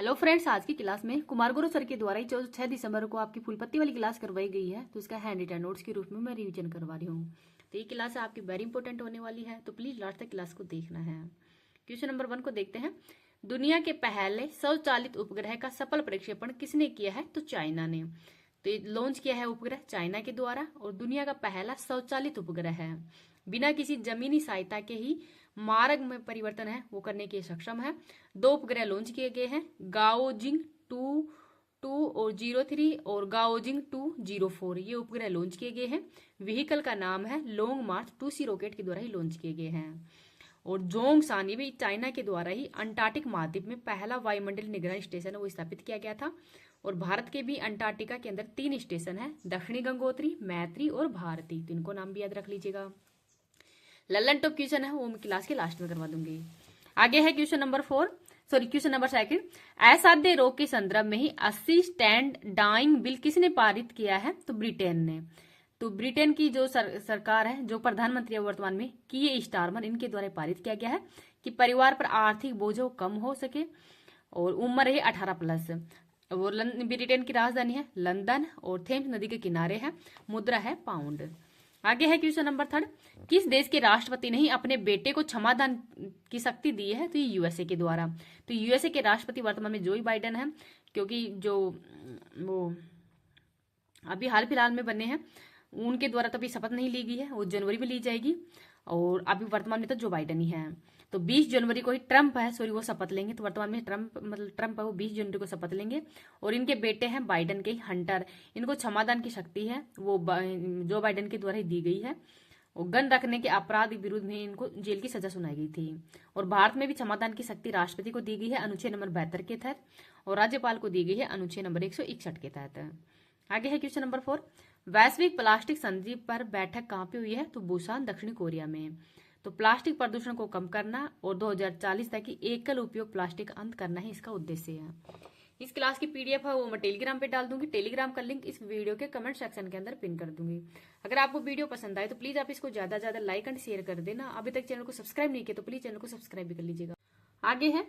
Hello friends, आज की class में कुमार गुरु सर के द्वारा ही 6 दिसंबर को आपकी फुल पत्ती वाली क्लास करवाई गई है। तो इसका हैंड रिटन नोट्स के रूप में मैं रिवीजन करवा रही हूँ। तो ये क्लास आपकी वेरी इंपॉर्टेंट होने वाली है, तो प्लीज लास्ट तक क्लास को देखना है। क्वेश्चन नंबर 1 को देखते हैं। दुनिया के पहले स्वचालित उपग्रह का सफल प्रक्षेपण किसने किया है? तो चाइना ने। तो ये लॉन्च किया है उपग्रह चाइना के द्वारा और दुनिया का पहला स्वचालित उपग्रह है। बिना किसी जमीनी सहायता के ही मार्ग में परिवर्तन है वो करने के सक्षम है। 2 उपग्रह लॉन्च किए गए हैं, गाओजिंग 2 और 03 और गाओजिंग 204। ये उपग्रह लॉन्च किए गए हैं। व्हीकल का नाम है लॉन्ग मार्च 2C रॉकेट के द्वारा ही लॉन्च किए गए हैं। और जोंगसान, ये भी चाइना के द्वारा ही अंटार्कटिक महाद्वीप में पहला वायुमंडलीय निगरानी स्टेशन है वो स्थापित किया गया था। और भारत के भी अंटार्कटिका के अंदर 3 स्टेशन है, दक्षिणी गंगोत्री, मैत्री और भारती। तो इनको नाम भी याद रख लीजिएगा। लल्लन टॉप क्वेश्चन है वो मैं क्लास के लास्ट में करवा दूंगी। आगे है क्वेश्चन नंबर 2। असाध्य रोग के संदर्भ में ही 80 स्टैंड डाइंग बिल किसने पारित किया है? तो ब्रिटेन ने। तो ब्रिटेन की जो सरकार है, जो प्रधानमंत्री है वर्तमान में कीर स्टारमर, इनके द्वारा पारित किया गया है कि परिवार पर आर्थिक बोझ कम हो सके और उम्र है 18+। वो ब्रिटेन की राजधानी है लंदन और थेम्स नदी के किनारे है। मुद्रा है पाउंड। आगे है क्वेश्चन नंबर 3। किस देश के राष्ट्रपति ने ही अपने बेटे को क्षमादान की शक्ति दी है? तो ये यूएसए के द्वारा। तो यूएसए के राष्ट्रपति वर्तमान में जो बाइडेन है, क्योंकि जो वो अभी हाल फिलहाल में बने हैं उनके द्वारा तो अभी शपथ नहीं ली गई है, वो जनवरी में ली जाएगी। और अभी वर्तमान में तो जो बाइडेन ही है। तो 20 जनवरी को ही ट्रंप है, सॉरी, वो शपथ लेंगे। तो वर्तमान में ट्रंप है वो 20 जनवरी को शपथ लेंगे। और इनके बेटे हैं बाइडेन के हंटर, इनको क्षमादान की शक्ति है वो जो बाइडेन के द्वारा ही दी गई है। और गन रखने के अपराध विरुद्ध में इनको जेल की सजा सुनाई गई थी। और भारत में भी क्षमादान की शक्ति राष्ट्रपति को दी गई है अनुच्छेद नंबर 72 के तहत और राज्यपाल को दी गई है अनुच्छेद नंबर 161 के तहत। आगे है क्वेश्चन नंबर 4। वैश्विक प्लास्टिक संधि पर बैठक कहाँ पे हुई है? तो बुसान, दक्षिणी कोरिया में। तो प्लास्टिक प्रदूषण को कम करना और 2040 तक की एकल उपयोग प्लास्टिक अंत करना ही इसका उद्देश्य है। इस क्लास की पीडीएफ है वो मैं टेलीग्राम पे डाल दूंगी। टेलीग्राम का लिंक इस वीडियो के कमेंट सेक्शन के अंदर पिन कर दूंगी। अगर आपको वीडियो पसंद आए तो प्लीज आप इसको ज्यादा से ज्यादा लाइक एंड शेयर कर देना। अभी तक चैनल को सब्सक्राइब नहीं किया तो प्लीज चैनल को सब्सक्राइब भी कर लीजिएगा। आगे है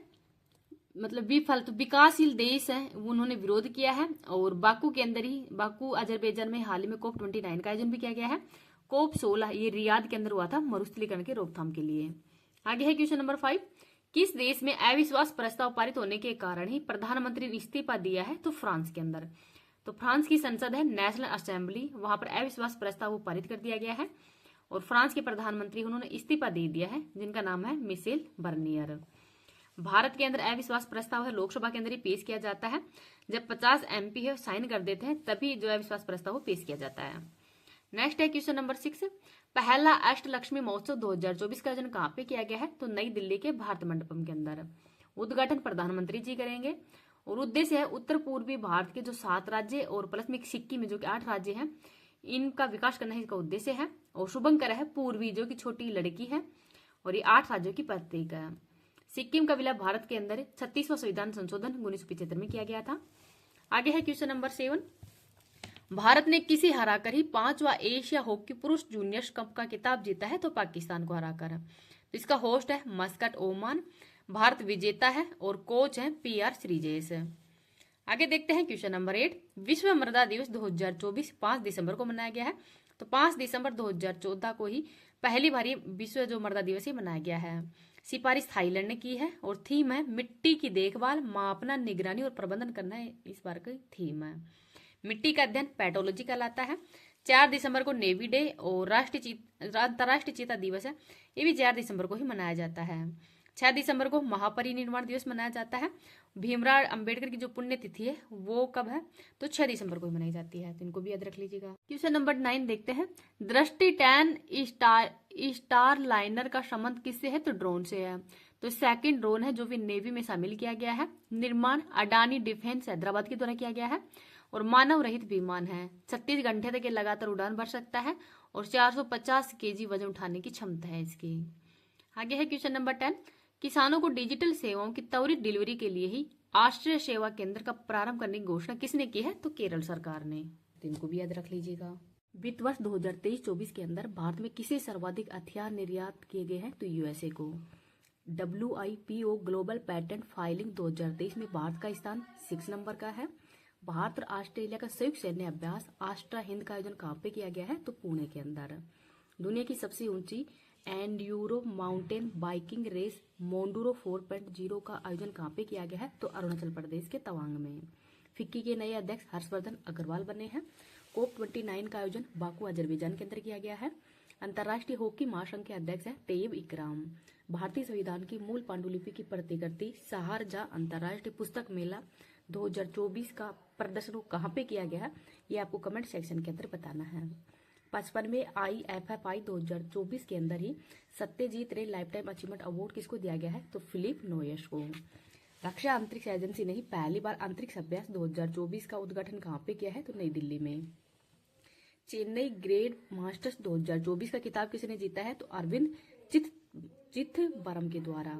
तो विकासशील देश है उन्होंने विरोध किया है। और बाकू के अंदर ही, बाकू अजरबैजान में हाल ही में COP29 का आयोजन भी किया गया है। COP16 ये रियाद के अंदर हुआ था मरुस्थलीकरण के रोकथाम के लिए। आगे है क्वेश्चन नंबर 5। किस देश में अविश्वास प्रस्ताव पारित होने के कारण ही प्रधानमंत्री ने इस्तीफा दिया है? तो फ्रांस के अंदर। तो फ्रांस की संसद है नेशनल असेंबली, वहां पर अविश्वास प्रस्ताव पारित कर दिया गया है और फ्रांस के प्रधानमंत्री उन्होंने इस्तीफा दे दिया है, जिनका नाम है मिशेल बर्नियर। भारत के अंदर अविश्वास प्रस्ताव है लोकसभा के अंदर ही पेश किया जाता है। जब 50 MP है साइन कर देते हैं तभी जो अविश्वास प्रस्ताव पेश किया जाता है। नेक्स्ट है क्वेश्चन नंबर 6। पहला अष्टलक्ष्मी महोत्सव 2024 का आयोजन कहाँ पे किया गया है? तो नई दिल्ली के भारत मंडपम के अंदर। उद्घाटन प्रधानमंत्री जी करेंगे और उद्देश्य है उत्तर पूर्वी भारत के जो 7 राज्य और प्लस में सिक्किम में जो कि 8 राज्य हैं, इनका विकास करना ही इसका उद्देश्य है। और शुभंकर है पूर्वी, जो कि छोटी लड़की है और ये 8 राज्यों की प्रतीक है। सिक्किम का विलय भारत के अंदर 36वां संविधान संशोधन 1975 में किया गया था। आगे है क्वेश्चन नंबर 7। भारत ने किसे हराकर ही 5वां एशिया हॉकी पुरुष जूनियर्स कप का खिताब जीता है? तो पाकिस्तान को हराकर। तो इसका होस्ट है मस्कट, ओमान। भारत विजेता है और कोच है PR श्रीजेश। आगे देखते हैं क्वेश्चन नंबर 8। विश्व मृदा दिवस 2024 5 दिसंबर को मनाया गया है। तो 5 दिसंबर 2014 को ही पहली बार विश्व जो मृदा दिवस ही मनाया गया है। सिफारिश थाईलैंड ने की है और थीम है मिट्टी की देखभाल, मापना, निगरानी और प्रबंधन करना है इस बार की थीम है। मिट्टी का अध्ययन पैथोलॉजी कहलाता है। 4 दिसंबर को नेवी डे और अंतर्राष्ट्रीय चीता दिवस है, ये भी 4 दिसंबर को ही मनाया जाता है। 6 दिसंबर को महापरिनिर्वाण दिवस मनाया जाता है। भीमराव अंबेडकर की जो पुण्यतिथि है वो कब है? तो 6 दिसंबर को ही मनाई जाती है, तो इनको भी याद रख लीजिएगा। क्वेश्चन नंबर 9 देखते हैं। दृष्टि 10 स्टार लाइनर का संबंध किससे है? तो ड्रोन से है। तो सेकंड ड्रोन है जो भी नेवी में शामिल किया गया है। निर्माण अडानी डिफेंस हैदराबाद के द्वारा किया गया है और मानव रहित विमान है। 36 घंटे तक लगातार उड़ान भर सकता है और 450 kg वजन उठाने की क्षमता है इसकी। आगे है क्वेश्चन नंबर 10। किसानों को डिजिटल सेवाओं की त्वरित डिलीवरी के लिए ही आश्रय सेवा केंद्र का प्रारंभ करने की घोषणा किसने की है? तो केरल सरकार ने। तो इनको भी याद रख लीजिएगा। वित्त वर्ष 2023-24 के अंदर भारत में किसे सर्वाधिक हथियार निर्यात किए गए हैं? तो USA को। WIPO ग्लोबल पेटेंट फाइलिंग 2023 में भारत का स्थान 6 नंबर का है। भारत और ऑस्ट्रेलिया का संयुक्त सैन्य अभ्यास आस्ट्रा हिंद का आयोजन कहाँ पे किया गया है? तो पुणे के अंदर। दुनिया की सबसे ऊंची एंड्यूरो माउंटेन बाइकिंग रेस मोंडूरो 4.0 का आयोजन कहाँ पे किया गया है? तो अरुणाचल प्रदेश के तवांग में। फिक्की के नए अध्यक्ष हर्षवर्धन अग्रवाल बने हैं। COP29 का आयोजन बाकू अजरबैजान के अंदर किया गया है। अंतर्राष्ट्रीय हॉकी महासंघ के अध्यक्ष है तैयब इकराम। भारतीय संविधान की मूल पांडुलिपि की प्रतिकृति शारजाह अंतर्राष्ट्रीय पुस्तक मेला 2024 का प्रदर्शन कहाँ पे किया गया है? ये आपको कमेंट सेक्शन के अंदर बताना है। 55वें IFFI 2024 के अंदर ही सत्यजीत रे लाइफ टाइम अचीवमेंट अवार्ड किसको दिया गया है? तो फिलिप नोयस को। रक्षा अंतरिक्ष एजेंसी ने ही पहली बार अंतरिक्ष अभ्यास 2024 का उद्घाटन कहाँ पे किया है? तो नई दिल्ली में। चेन्नई ग्रेड मास्टर्स 2024 का किताब किसने जीता है? तो अरविंद चिदंबरम के द्वारा।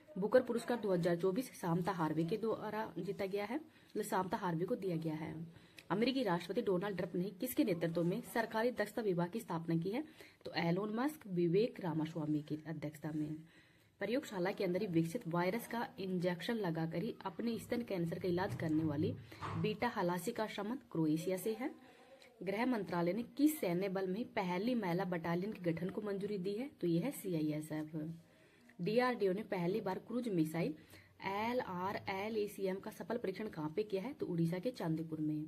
बुकर पुरस्कार 2024 सामंता हार्वे के द्वारा जीता गया है, सामंता हार्वे को दिया गया है। अमेरिकी राष्ट्रपति डोनाल्ड ट्रंप ने किसके नेतृत्व में सरकारी दक्षता विभाग की स्थापना की है? तो एलोन मस्क विवेक रामास्वामी की अध्यक्षता में। प्रयोगशाला के अंदर ही विकसित वायरस का इंजेक्शन लगाकर ही अपने स्तन कैंसर का इलाज करने वाली बीटा हलासी का संबंध क्रोएशिया से है। गृह मंत्रालय ने किस सैन्य बल में पहली महिला बटालियन के गठन को मंजूरी दी है? तो यह है CISF। DRDO ने पहली बार क्रूज मिसाइल LRLACM का सफल परीक्षण कहाँ पे किया है? तो उड़ीसा के चांदीपुर में।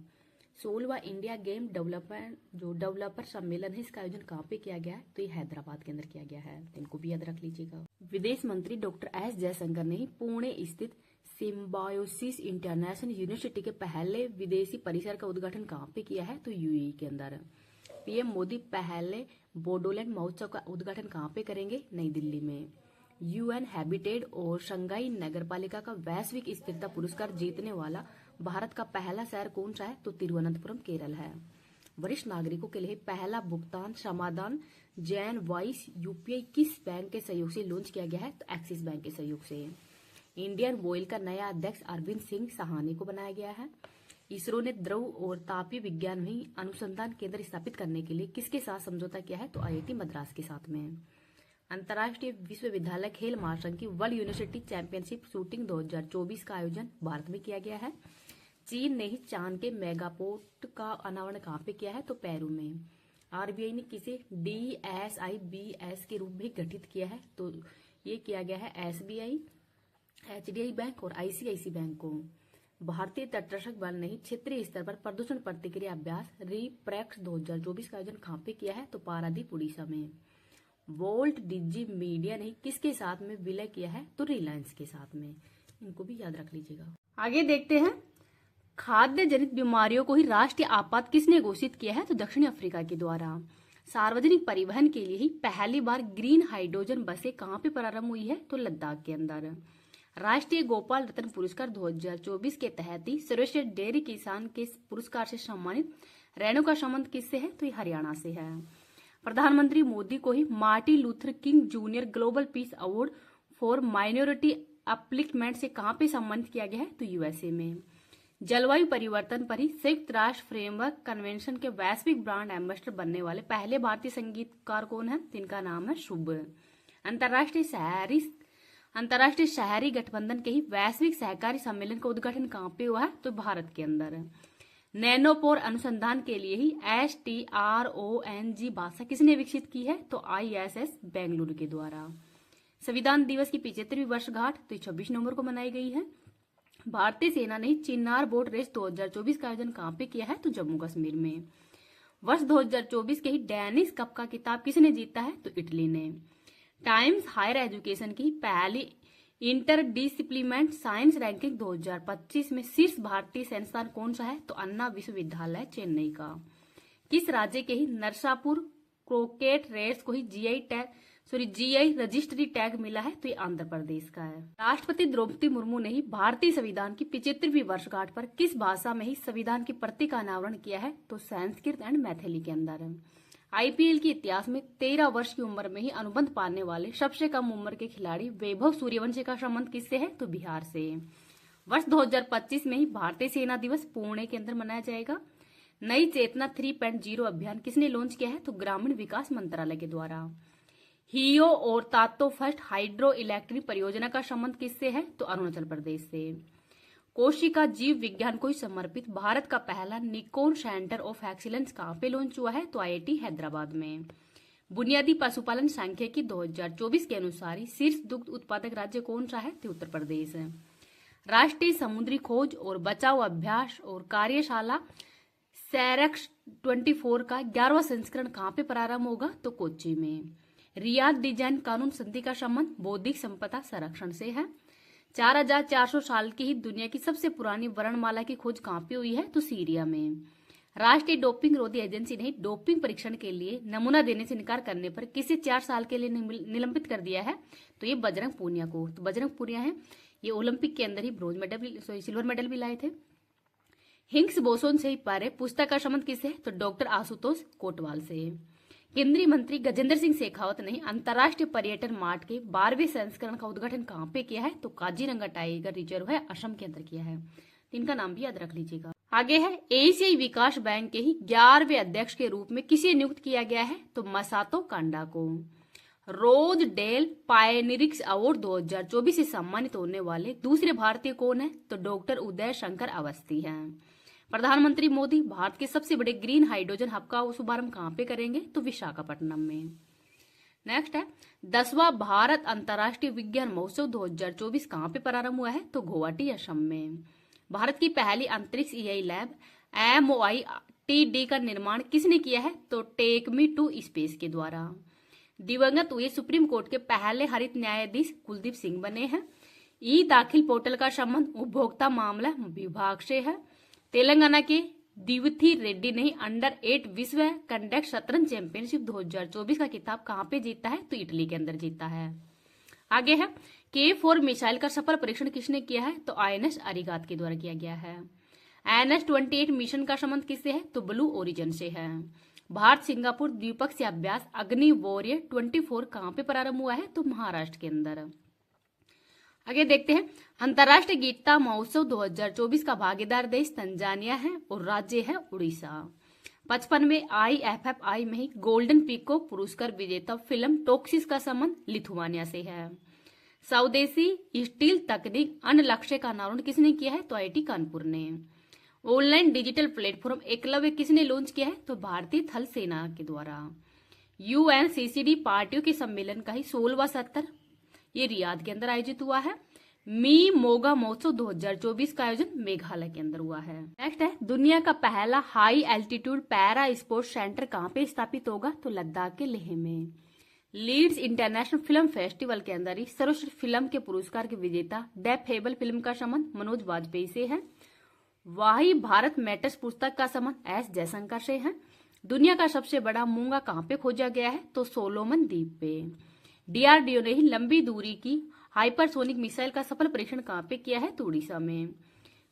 16वां इंडिया गेम डेवलपर सम्मेलन है, इसका आयोजन कहाँ पे किया गया है? तो ये हैदराबाद के अंदर किया गया है, इनको भी याद रख लीजिएगा। विदेश मंत्री डॉक्टर S जयशंकर ने पुणे स्थित सिम्बायोसिस इंटरनेशनल यूनिवर्सिटी के पहले विदेशी परिसर का उद्घाटन कहाँ पे किया है? तो UAE के अंदर। PM मोदी पहले बोडोलैंड महोत्सव का उद्घाटन कहाँ पे करेंगे? नई दिल्ली में। UN हैबिटेट और शंघाई नगरपालिका का वैश्विक स्थिरता पुरस्कार जीतने वाला भारत का पहला शहर कौन सा है? तो तिरुवनंतपुरम केरल है। वरिष्ठ नागरिकों के लिए पहला भुगतान समाधान जैन वॉइस UPI किस बैंक के सहयोग से लॉन्च किया गया है? तो एक्सिस बैंक के सहयोग से। इंडियन ऑयल का नया अध्यक्ष अरविंद सिंह सहानी को बनाया गया है। इसरो ने द्रव और तापीय विज्ञान में अनुसंधान केंद्र स्थापित करने के लिए किसके साथ समझौता किया है? तो IIT मद्रास के साथ में। अंतर्राष्ट्रीय विश्वविद्यालय खेल महासंघ की वर्ल्ड यूनिवर्सिटी चैंपियनशिप शूटिंग 2024 का आयोजन भारत में किया गया है। चीन ने ही चांद के मेगापोर्ट का अनावरण कहाँ पे किया है? तो पेरू में। RBI ने किसे DSIBS के रूप में गठित किया है? तो ये किया गया है SBI, HDI बैंक और ICICI बैंक को। भारतीय तटरक्षक बल ने ही क्षेत्रीय स्तर पर प्रदूषण प्रतिक्रिया अभ्यास रिप्रेक्स 2024 का आयोजन कहाँ पे किया है? तो पारादीप उड़ीसा में। वोल्ट डिजी मीडिया ने किसके साथ में विलय किया है? तो रिलायंस के साथ में, इनको भी याद रख लीजिएगा। आगे देखते हैं, खाद्य जनित बीमारियों को ही राष्ट्रीय आपात किसने घोषित किया है? तो दक्षिण अफ्रीका के द्वारा। सार्वजनिक परिवहन के लिए ही पहली बार ग्रीन हाइड्रोजन बसें कहाँ पे प्रारंभ हुई है? तो लद्दाख के अंदर। राष्ट्रीय गोपाल रत्न पुरस्कार 2024 के तहत ही सर्वश्रेष्ठ डेयरी किसान के पुरस्कार से सम्मानित रेणु का संबंध किससे है? तो ये हरियाणा से है। प्रधानमंत्री मोदी को ही Martin Luther King junior global peace award for minority upliftment से कहाँ पे सम्मानित किया गया है? तो USA में। जलवायु परिवर्तन पर ही संयुक्त राष्ट्र फ्रेमवर्क कन्वेंशन के वैश्विक ब्रांड एम्बेसडर बनने वाले पहले भारतीय संगीतकार कौन है? जिनका नाम है शुभ। अंतर्राष्ट्रीय शहरी गठबंधन के ही वैश्विक सहकारी सम्मेलन का उद्घाटन कहाँ पे हुआ है? तो भारत के अंदर। नैनोपोर अनुसंधान के लिए ही STRONG भाषा किसने विकसित की है? तो ISS बेंगलुरु के द्वारा। संविधान दिवस की 75वीं वर्षगांठ तो 26 नवंबर को मनाई गई है। भारतीय सेना ने चिन्नार बोट रेस 2024 का आयोजन कहाँ पे किया है? तो जम्मू कश्मीर में। वर्ष 2024 के ही डेनिस कप का खिताब किसने जीता है? तो इटली ने। टाइम्स हायर एजुकेशन की पहली इंटरडिसिप्लिनरी साइंस रैंकिंग 2025 में शीर्ष भारतीय संस्थान कौन सा है? तो अन्ना विश्वविद्यालय चेन्नई का। किस राज्य के ही नरसापुर क्रिकेट रेस को ही GI रजिस्ट्री टैग मिला है? तो ये आंध्र प्रदेश का है। राष्ट्रपति द्रौपदी मुर्मू ने ही भारतीय संविधान की 75वीं वर्षगांठ पर किस भाषा में ही संविधान की प्रति का अनावरण किया है? तो संस्कृत एंड मैथिली के अंदर। IPL के इतिहास में 13 वर्ष की उम्र में ही अनुबंध पाने वाले सबसे कम उम्र के खिलाड़ी वैभव सूर्यवंशी का संबंध किससे है? तो बिहार से। वर्ष 2025 में ही भारतीय सेना दिवस पुणे के अंदर मनाया जाएगा। नई चेतना 3.0 अभियान किसने लॉन्च किया है? तो ग्रामीण विकास मंत्रालय के द्वारा। हियो और तातो फर्स्ट हाइड्रो इलेक्ट्रिक परियोजना का संबंध किससे है? तो अरुणाचल प्रदेश से। कोशिका जीव विज्ञान को समर्पित भारत का पहला निकोन सेंटर ऑफ एक्सीलेंस कहाँ पे लॉन्च हुआ है? तो IIT हैदराबाद में। बुनियादी पशुपालन सांख्यिकी 2024 के अनुसार शीर्ष दुग्ध उत्पादक राज्य कौन सा है? तो उत्तर प्रदेश है। राष्ट्रीय समुद्री खोज और बचाव अभ्यास और कार्यशाला सैरक्स 24 का 11वां संस्करण कहाँ पे प्रारंभ होगा? तो कोच्चि में। रियाद डिजाइन कानून संधि का संबंध बौद्धिक संपदा संरक्षण से है। 4400 साल की ही दुनिया की सबसे पुरानी वर्णमाला की खोज कहाँ पे हुई है? तो सीरिया में। राष्ट्रीय डोपिंग रोधी एजेंसी ने डोपिंग परीक्षण के लिए नमूना देने से इनकार करने पर किसे 4 साल के लिए निलंबित कर दिया है? तो ये बजरंग पूनिया को। तो बजरंग पूनिया है, ये ओलंपिक के अंदर ही सिल्वर मेडल भी लाए थे। हिग्स बोसोन से ही परे पुस्तक का संबंध किससे है? तो डॉक्टर आशुतोष कोटवाल से। केंद्रीय मंत्री गजेंद्र सिंह शेखावत ने अंतर्राष्ट्रीय पर्यटन मार्ट के 12वें संस्करण का उद्घाटन कहाँ पे किया है? तो काजीरंगा टाइगर रिजर्व है, असम के अंदर किया है। इनका नाम भी याद रख लीजिएगा। आगे है एशियाई विकास बैंक के ही 11वें अध्यक्ष के रूप में किसे नियुक्त किया गया है? तो मसातो कांडा को। रोज डेल पायनिरिक्स अवार्ड 2024 से सम्मानित होने वाले दूसरे भारतीय कौन है? तो डॉक्टर उदय शंकर अवस्थी हैं। प्रधानमंत्री मोदी भारत के सबसे बड़े ग्रीन हाइड्रोजन हब का शुभारंभ कहाँ पे करेंगे? तो विशाखापट्टनम में। नेक्स्ट है 10वां भारत अंतर्राष्ट्रीय विज्ञान महोत्सव 2024 कहाँ पे प्रारंभ हुआ है? तो गुवाहाटी असम में। भारत की पहली अंतरिक्ष EI लैब MOITD का निर्माण किसने किया है? तो टेक मी टू स्पेस के द्वारा। दिवंगत हुए सुप्रीम कोर्ट के पहले हरित न्यायाधीश कुलदीप सिंह बने हैं। ई दाखिल पोर्टल का संबंध उपभोक्ता मामला विभाग से है। तेलंगाना के दिवथी रेड्डी ने अंडर-8 विश्व कंडक्ट शतरंज चैंपियनशिप 2024 का खिताब कहाँ पे जीता है? तो इटली के अंदर जीता है। आगे है K4 मिसाइल का सफल परीक्षण किसने किया है? तो INS अरिगात के द्वारा किया गया है। NS-28 मिशन का संबंध किससे है? तो ब्लू ओरिजिन से है। भारत सिंगापुर द्विपक्षीय अभ्यास अग्नि वॉरियर 24 कहाँ पे प्रारंभ हुआ है? तो महाराष्ट्र के अंदर। आगे देखते हैं अंतर्राष्ट्रीय गीता महोत्सव 2024 का भागीदार देश तंजानिया है और राज्य है उड़ीसा। 55वें IFFI में ही गोल्डन पीकॉक पुरस्कार विजेता फिल्म टॉक्सिस का संबंध लिथुआनिया से है। स्वदेशी स्टील तकनीक अन्य लक्ष्य का अनावरण किसने किया है? तो IIT कानपुर ने। ऑनलाइन डिजिटल प्लेटफॉर्म एकलव्य किसने लॉन्च किया है? तो भारतीय थल सेना के द्वारा। UNCCD पार्टियों के सम्मेलन का ही 16वां सत्र ये रियाद के अंदर आयोजित हुआ है। मी मोगा महोत्सव 2024 का आयोजन मेघालय के अंदर हुआ है। नेक्स्ट है दुनिया का पहला high altitude para sports centre कहाँ पे स्थापित होगा? तो लद्दाख के लेह में। लीड्स इंटरनेशनल फिल्म फेस्टिवल के अंदर ही सर्वश्रेष्ठ फिल्म के पुरस्कार के विजेता द फेबल फिल्म का संबंध मनोज वाजपेयी से है। वही भारत मैटर्स पुस्तक का संबंध S जयशंकर से है। दुनिया का सबसे बड़ा मूंगा कहाँ पे खोजा गया है? तो सोलोमन द्वीप पे। DRDO ने ही लंबी दूरी की हाइपरसोनिक मिसाइल का सफल परीक्षण कहाँ पे किया है? तो उड़ीसा में।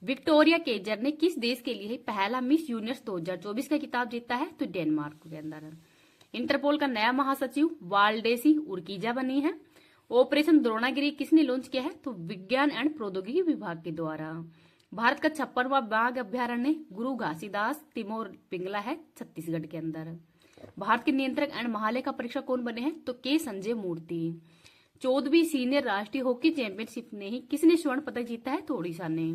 विक्टोरिया केजर ने किस देश के लिए पहला मिस यूनिवर्स 2024 का खिताब जीता है? तो डेनमार्क के अंदर। इंटरपोल का नया महासचिव वाल्डेसी उर्कीजा बनी है। ऑपरेशन द्रोणागिरी किसने लॉन्च किया है? तो विज्ञान एंड प्रौद्योगिकी विभाग के द्वारा। भारत का 56वां बाघ अभ्यारण्य गुरु घासीदास तिमोर पिंगला है छत्तीसगढ़ के अंदर। भारत के नियंत्रक एंड महालेखा परीक्षक कौन बने हैं? तो के संजय मूर्ति। 14वीं सीनियर राष्ट्रीय हॉकी चैंपियनशिप ने ही किसने स्वर्ण पदक जीता है? तो ओडिशा ने।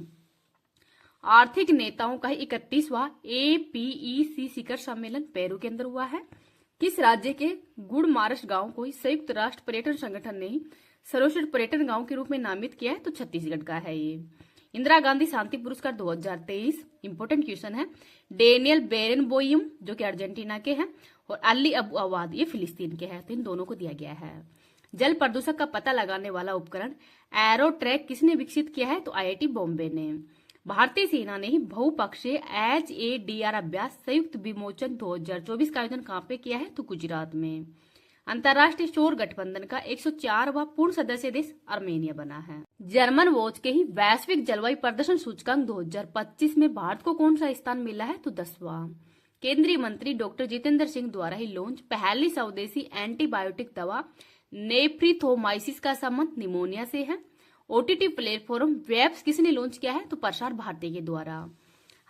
आर्थिक नेताओं का 31वां APEC शिखर सम्मेलन पेरू के अंदर हुआ है। किस राज्य के गुड़मारस गांव को संयुक्त राष्ट्र पर्यटन संगठन ने ही सर्वश्रेष्ठ पर्यटन गांव के रूप में नामित किया है? तो छत्तीसगढ़ का है ये। इंदिरा गांधी शांति पुरस्कार 2023 इंपोर्टेंट क्वेश्चन है। डेनियल बेरेनबोइम जो कि अर्जेंटीना के हैं और अली अबू अवाद ये फिलिस्तीन के हैं। तो इन दोनों को दिया गया है। जल प्रदूषण का पता लगाने वाला उपकरण एरो ट्रैक किसने विकसित किया है? तो IIT बॉम्बे ने। भारतीय सेना ने ही बहुपक्षीय HADR अभ्यास संयुक्त विमोचन 2024 का आयोजन कहाँ पे किया है? तो गुजरात में। अंतर्राष्ट्रीय सौर गठबंधन का 104वां पूर्ण सदस्य देश आर्मेनिया बना है। जर्मन वॉच के ही वैश्विक जलवायु प्रदर्शन सूचकांक 2025 में भारत को कौन सा स्थान मिला है? तो 10वां। केंद्रीय मंत्री डॉक्टर जितेंद्र सिंह द्वारा ही लॉन्च पहली स्वदेशी एंटीबायोटिक दवा नेफ्रिथोमाइसिस का संबंध निमोनिया से है। OTT प्लेटफॉर्म वेब्स किसने लॉन्च किया है? तो प्रसार भारती के द्वारा।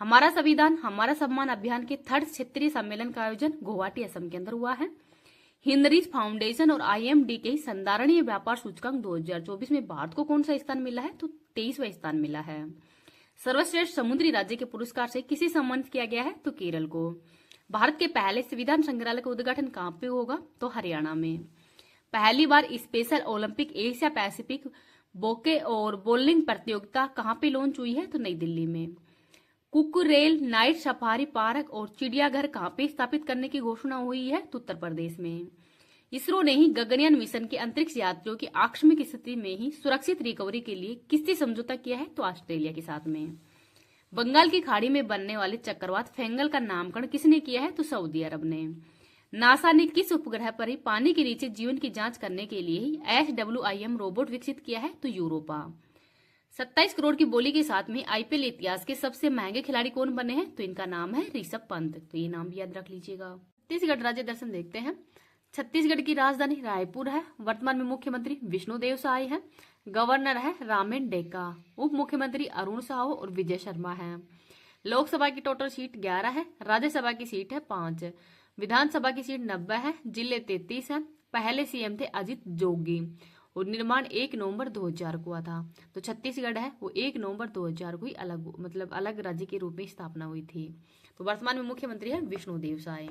हमारा संविधान हमारा सम्मान अभियान के 3rd क्षेत्रीय सम्मेलन का आयोजन गुवाहाटी असम के अंदर हुआ है। हिनरीज फाउंडेशन और IMD के संधारणीय व्यापार सूचकांक 2024 में भारत को कौन सा स्थान मिला है? तो 23वां स्थान मिला है। सर्वश्रेष्ठ समुद्री राज्य के पुरस्कार से किसे सम्मानित किया गया है? तो केरल को। भारत के पहले संविधान संग्रहालय का उद्घाटन कहाँ पे होगा? तो हरियाणा में। पहली बार स्पेशल ओलंपिक एशिया पैसिफिक बोके और बोलिंग प्रतियोगिता कहाँ पे लॉन्च हुई है? तो नई दिल्ली में। कुकरेल नाइट सफारी पार्क और चिड़ियाघर कहाँ पे स्थापित करने की घोषणा हुई है? तो उत्तर प्रदेश में। इसरो ने ही गगनयान मिशन के अंतरिक्ष यात्रियों की आकस्मिक स्थिति में ही सुरक्षित रिकवरी के लिए किससे समझौता किया है? तो ऑस्ट्रेलिया के साथ में। बंगाल की खाड़ी में बनने वाले चक्रवात फेंगल का नामकरण किसने किया है? तो सऊदी अरब ने। नासा ने किस उपग्रह पर ही पानी के नीचे जीवन की जांच करने के लिए ही SWIM रोबोट विकसित किया है? तो यूरोपा। 27 करोड़ की बोली के साथ में IPL इतिहास के सबसे महंगे खिलाड़ी कौन बने हैं? तो इनका नाम है ऋषभ पंत। तो ये नाम भी याद रख लीजिएगा। छत्तीसगढ़ राज्य दर्शन देखते हैं। छत्तीसगढ़ की राजधानी रायपुर है। वर्तमान में मुख्यमंत्री विष्णुदेव साय है। गवर्नर है रामेन डेका। उप मुख्यमंत्री अरुण साहू और विजय शर्मा है। लोकसभा की टोटल सीट 11 है। राज्यसभा की सीट है 5। विधानसभा की सीट 90 है। जिले 33 है। पहले CM थे अजित जोगी और निर्माण 1 नवंबर 2000 को हुआ था। तो छत्तीसगढ़ है वो 1 नवंबर 2000 को ही अलग राज्य के रूप में स्थापना हुई थी। तो वर्तमान में मुख्यमंत्री है विष्णुदेव साय।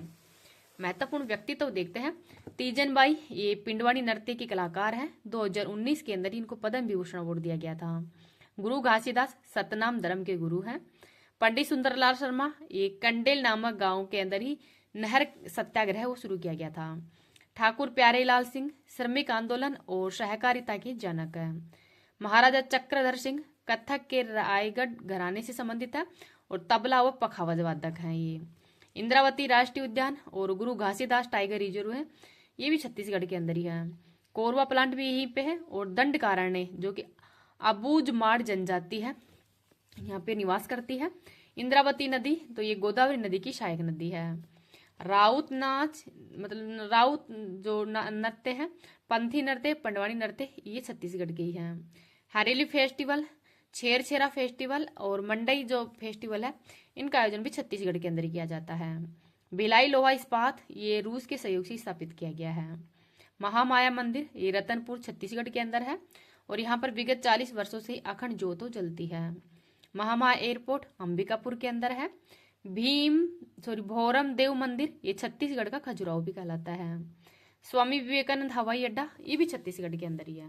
महत्वपूर्ण व्यक्तित्व देखते हैं। तीजन बाई, ये पिंडवानी नृत्य की कलाकार है। 2019 के अंदर इनको पद्म विभूषण अवार्ड दिया गया था। गुरु घासीदास सतनाम धर्म के गुरु हैं। पंडित सुंदरलाल शर्मा, ये कंडेल नामक गांव के अंदर ही नहर सत्याग्रह वो शुरू किया गया था। ठाकुर प्यारेलाल सिंह श्रमिक आंदोलन और सहकारिता के जनक है। महाराजा चक्रधर सिंह कथक के रायगढ़ घराने से संबंधित है और तबला व पखावज वादक हैं ये। इंद्रावती राष्ट्रीय उद्यान और गुरु घासीदास टाइगर रिजर्व है, ये भी छत्तीसगढ़ के अंदर ही है। कोरबा प्लांट भी यहीं पे है और दंडकारण्य जो कि अबूझमाड़ जनजाति है यहाँ पे निवास करती है। इंद्रावती नदी, तो ये गोदावरी नदी की सहायक नदी है। राउत नाच मतलब राउत जो नृत्य है, पंथी नृत्य, पंडवानी नृत्य, ये छत्तीसगढ़ के ही हैं। हरेली फेस्टिवल, छेरछेरा फेस्टिवल और मंडई जो फेस्टिवल है, इनका आयोजन भी छत्तीसगढ़ के अंदर किया जाता है। भिलाई लोहा इस्पात, ये रूस के सहयोग से स्थापित किया गया है। महामाया मंदिर, ये रतनपुर छत्तीसगढ़ के अंदर है और यहाँ पर विगत 40 वर्षों से अखंड ज्योत जलती है। महामाया एयरपोर्ट अंबिकापुर के अंदर है। भोरम देव मंदिर, ये छत्तीसगढ़ का खजुराहो भी कहलाता है। स्वामी विवेकानंद हवाई अड्डा, ये भी छत्तीसगढ़ के अंदर ही है।